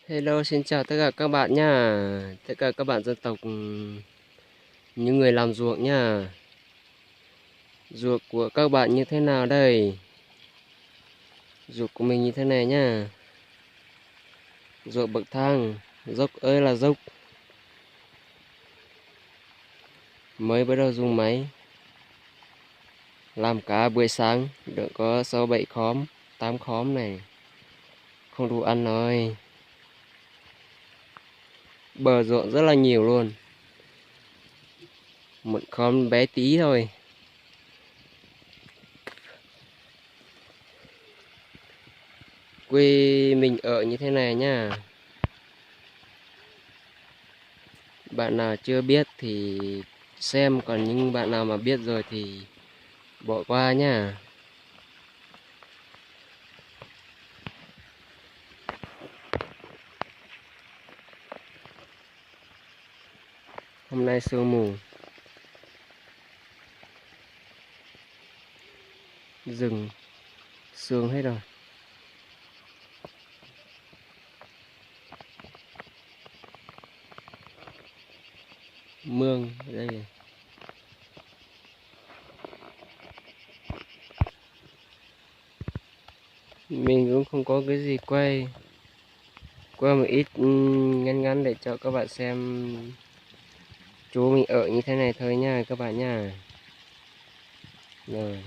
Hello, xin chào tất cả các bạn nha. Tất cả các bạn dân tộc những người làm ruộng nha. Ruộng của các bạn như thế nào đây? Ruộng của mình như thế này nha. Ruộng bậc thang, dốc ơi là dốc. Mới bắt đầu dùng máy làm cả buổi sáng, được có 6 7 khóm, 8 khóm này. Không đủ ăn rồi. Bờ ruộng rất là nhiều luôn. Một khóm bé tí thôi. Quê mình ở như thế này nha. Bạn nào chưa biết thì xem, còn những bạn nào mà biết rồi thì bỏ qua nha. Hôm nay sương mù, rừng sương hết rồi. Mương ở đây này. Mình cũng không có cái gì quay một ít ngắn ngắn để cho các bạn xem chỗ mình ở như thế này thôi nha các bạn nha. Rồi,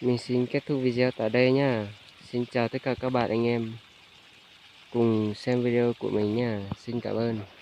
mình xin kết thúc video tại đây nha. Xin chào tất cả các bạn anh em cùng xem video của mình nha. Xin cảm ơn.